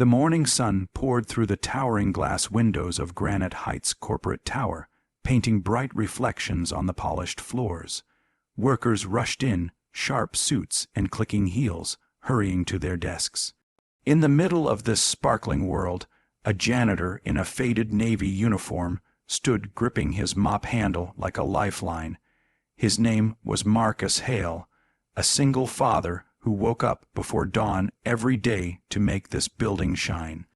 The morning sun poured through the towering glass windows of Granite Heights' corporate tower, painting bright reflections on the polished floors. Workers rushed in, sharp suits and clicking heels, hurrying to their desks. In the middle of this sparkling world, a janitor in a faded navy uniform stood gripping his mop handle like a lifeline. His name was Marcus Hale, a single father who woke up before dawn every day to make this building shine.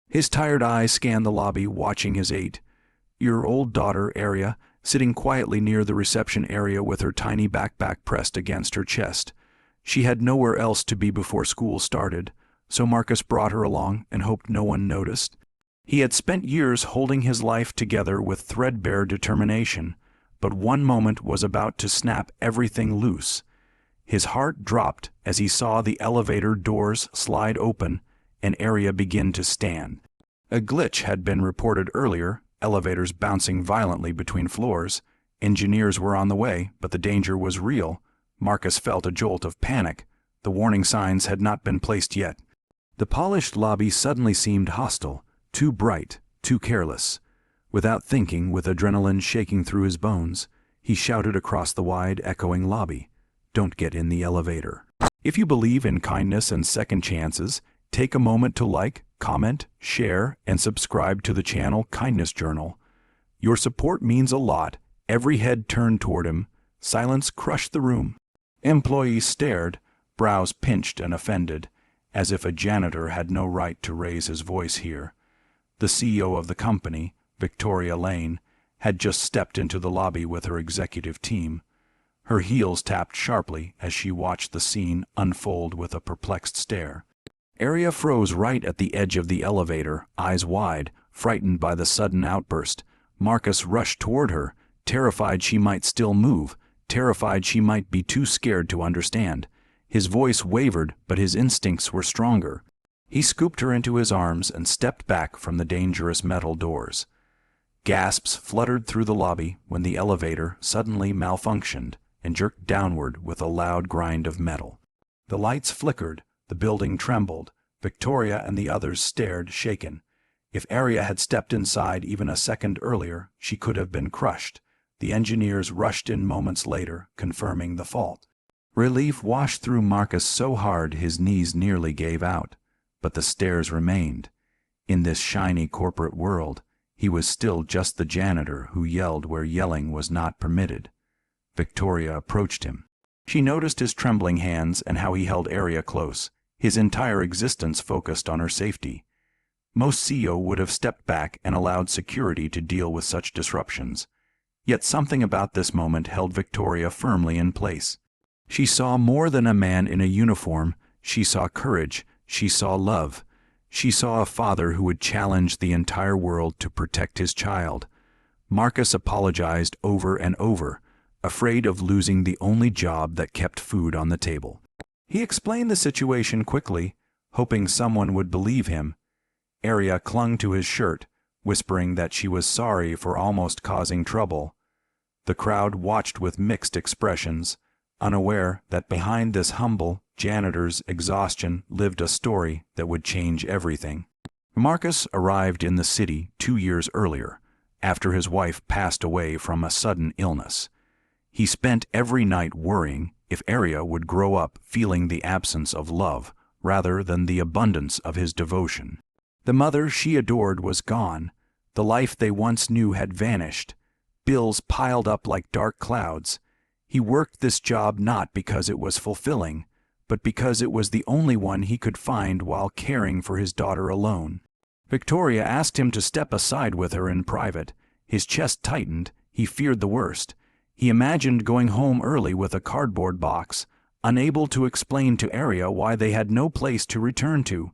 His tired eyes scanned the lobby, watching his 8-year-old daughter, Aria, sitting quietly near the reception area with her tiny backpack pressed against her chest. She had nowhere else to be before school started, so Marcus brought her along and hoped no one noticed. He had spent years holding his life together with threadbare determination, but one moment was about to snap everything loose. His heart dropped as he saw the elevator doors slide open and Aria begin to stand. A glitch had been reported earlier, elevators bouncing violently between floors. Engineers were on the way, but the danger was real. Marcus felt a jolt of panic. The warning signs had not been placed yet. The polished lobby suddenly seemed hostile, too bright, too careless. Without thinking, with adrenaline shaking through his bones, he shouted across the wide, echoing lobby, "Don't get in the elevator." If you believe in kindness and second chances, take a moment to like, comment, share, and subscribe to the channel Kindness Journal. Your support means a lot. Every head turned toward him. Silence crushed the room. Employees stared, brows pinched and offended, as if a janitor had no right to raise his voice here. The CEO of the company, Victoria Lane, had just stepped into the lobby with her executive team. Her heels tapped sharply as she watched the scene unfold with a perplexed stare. Aria froze right at the edge of the elevator, eyes wide, frightened by the sudden outburst. Marcus rushed toward her, terrified she might still move, terrified she might be too scared to understand. His voice wavered, but his instincts were stronger. He scooped her into his arms and stepped back from the dangerous metal doors. Gasps fluttered through the lobby when the elevator suddenly malfunctioned and jerked downward with a loud grind of metal. The lights flickered, the building trembled. Victoria and the others stared, shaken. If Aria had stepped inside even a second earlier, she could have been crushed. The engineers rushed in moments later, confirming the fault. Relief washed through Marcus so hard his knees nearly gave out. But the stares remained. In this shiny corporate world, he was still just the janitor who yelled where yelling was not permitted. Victoria approached him. She noticed his trembling hands and how he held Aria close. His entire existence focused on her safety. Most CEO would have stepped back and allowed security to deal with such disruptions. Yet something about this moment held Victoria firmly in place. She saw more than a man in a uniform. She saw courage. She saw love. She saw a father who would challenge the entire world to protect his child. Marcus apologized over and over, afraid of losing the only job that kept food on the table. He explained the situation quickly, hoping someone would believe him. Aria clung to his shirt, whispering that she was sorry for almost causing trouble. The crowd watched with mixed expressions, unaware that behind this humble janitor's exhaustion lived a story that would change everything. Marcus arrived in the city 2 years earlier, after his wife passed away from a sudden illness. He spent every night worrying if Aria would grow up feeling the absence of love rather than the abundance of his devotion. The mother she adored was gone. The life they once knew had vanished. Bills piled up like dark clouds. He worked this job not because it was fulfilling, but because it was the only one he could find while caring for his daughter alone. Victoria asked him to step aside with her in private. His chest tightened. He feared the worst. He imagined going home early with a cardboard box, unable to explain to Aria why they had no place to return to.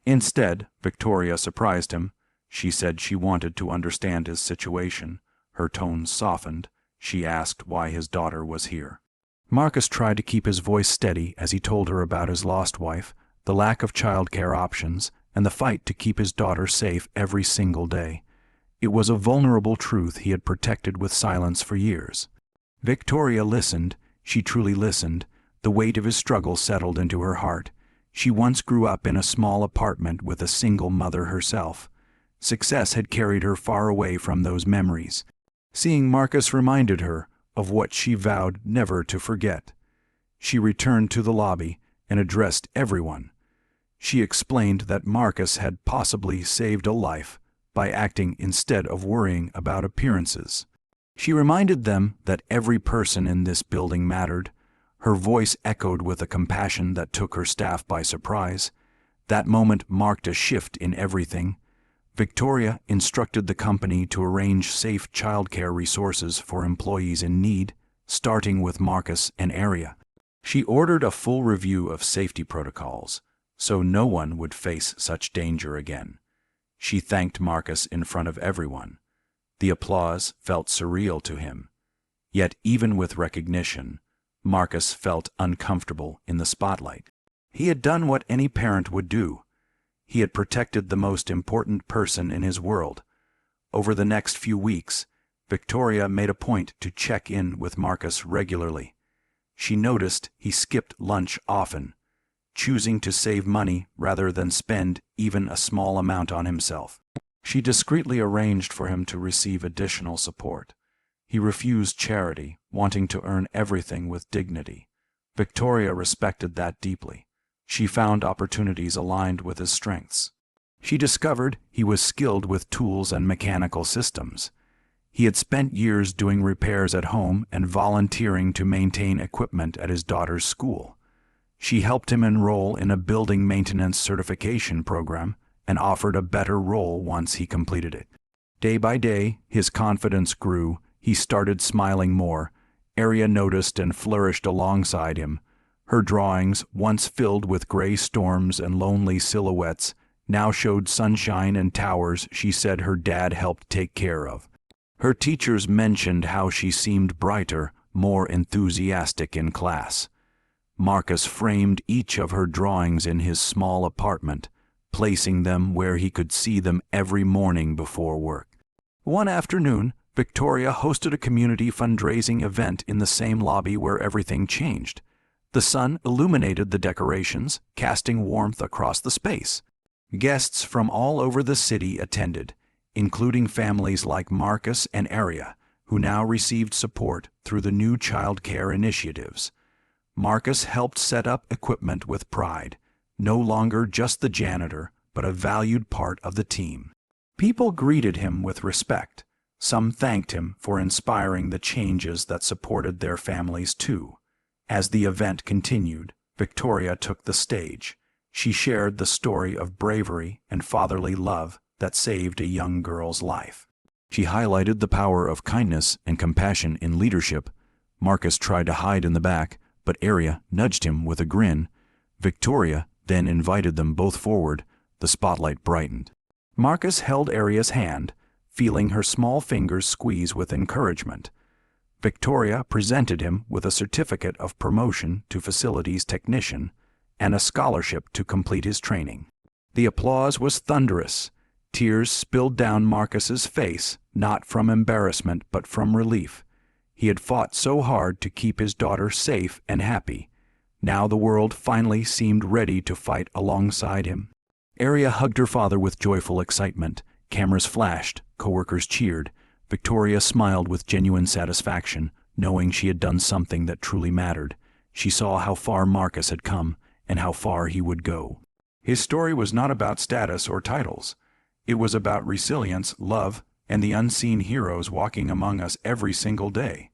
Instead, Victoria surprised him. She said she wanted to understand his situation. Her tone softened. She asked why his daughter was here. Marcus tried to keep his voice steady as he told her about his lost wife, the lack of childcare options, and the fight to keep his daughter safe every single day. It was a vulnerable truth he had protected with silence for years. Victoria listened. She truly listened. The weight of his struggle settled into her heart. She once grew up in a small apartment with a single mother herself. Success had carried her far away from those memories. Seeing Marcus reminded her of what she vowed never to forget. She returned to the lobby and addressed everyone. She explained that Marcus had possibly saved a life by acting instead of worrying about appearances. She reminded them that every person in this building mattered. Her voice echoed with a compassion that took her staff by surprise. That moment marked a shift in everything. Victoria instructed the company to arrange safe childcare resources for employees in need, starting with Marcus and Aria. She ordered a full review of safety protocols, so no one would face such danger again. She thanked Marcus in front of everyone. The applause felt surreal to him. Yet even with recognition, Marcus felt uncomfortable in the spotlight. He had done what any parent would do. He had protected the most important person in his world. Over the next few weeks, Victoria made a point to check in with Marcus regularly. She noticed he skipped lunch often, choosing to save money rather than spend even a small amount on himself. She discreetly arranged for him to receive additional support. He refused charity, wanting to earn everything with dignity. Victoria respected that deeply. She found opportunities aligned with his strengths. She discovered he was skilled with tools and mechanical systems. He had spent years doing repairs at home and volunteering to maintain equipment at his daughter's school. She helped him enroll in a building maintenance certification program and offered a better role once he completed it. Day by day, his confidence grew. He started smiling more. Aria noticed and flourished alongside him. Her drawings, once filled with gray storms and lonely silhouettes, now showed sunshine and towers she said her dad helped take care of. Her teachers mentioned how she seemed brighter, more enthusiastic in class. Marcus framed each of her drawings in his small apartment, placing them where he could see them every morning before work. One afternoon, Victoria hosted a community fundraising event in the same lobby where everything changed. The sun illuminated the decorations, casting warmth across the space. Guests from all over the city attended, including families like Marcus and Aria, who now received support through the new child care initiatives. Marcus helped set up equipment with pride, no longer just the janitor, but a valued part of the team. People greeted him with respect. Some thanked him for inspiring the changes that supported their families too. As the event continued, Victoria took the stage. She shared the story of bravery and fatherly love that saved a young girl's life. She highlighted the power of kindness and compassion in leadership. Marcus tried to hide in the back, but Aria nudged him with a grin. Victoria then invited them both forward. The spotlight brightened. Marcus held Aria's hand, feeling her small fingers squeeze with encouragement. Victoria presented him with a certificate of promotion to facilities technician and a scholarship to complete his training. The applause was thunderous. Tears spilled down Marcus's face, not from embarrassment but from relief. He had fought so hard to keep his daughter safe and happy. Now the world finally seemed ready to fight alongside him. Aria hugged her father with joyful excitement. Cameras flashed, coworkers cheered. Victoria smiled with genuine satisfaction, knowing she had done something that truly mattered. She saw how far Marcus had come and how far he would go. His story was not about status or titles. It was about resilience, love, and the unseen heroes walking among us every single day.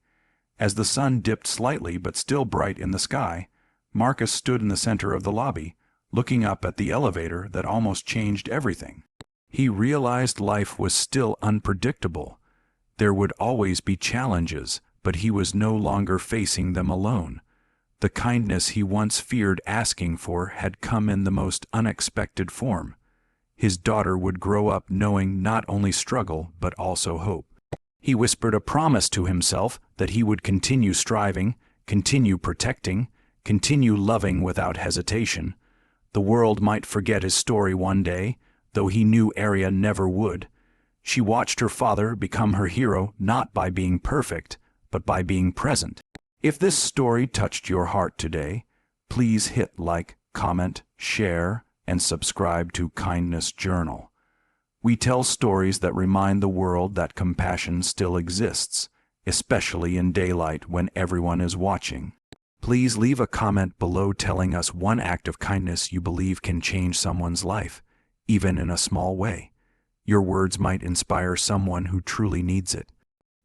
As the sun dipped slightly but still bright in the sky, Marcus stood in the center of the lobby, looking up at the elevator that almost changed everything. He realized life was still unpredictable. There would always be challenges, but he was no longer facing them alone. The kindness he once feared asking for had come in the most unexpected form. His daughter would grow up knowing not only struggle but also hope. He whispered a promise to himself that he would continue striving, continue protecting, continue loving without hesitation. The world might forget his story one day, though he knew Aria never would. She watched her father become her hero not by being perfect, but by being present. If this story touched your heart today, please hit like, comment, share, and subscribe to Kindness Journal. We tell stories that remind the world that compassion still exists, especially in daylight when everyone is watching. Please leave a comment below telling us one act of kindness you believe can change someone's life, even in a small way. Your words might inspire someone who truly needs it.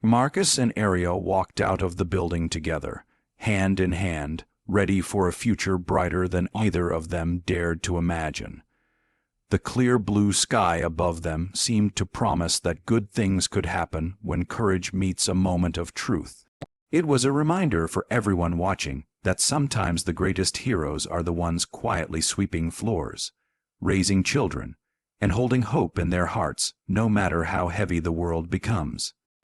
Marcus and Ariel walked out of the building together, hand in hand, ready for a future brighter than either of them dared to imagine. The clear blue sky above them seemed to promise that good things could happen when courage meets a moment of truth. It was a reminder for everyone watching that sometimes the greatest heroes are the ones quietly sweeping floors, raising children, and holding hope in their hearts no matter how heavy the world becomes.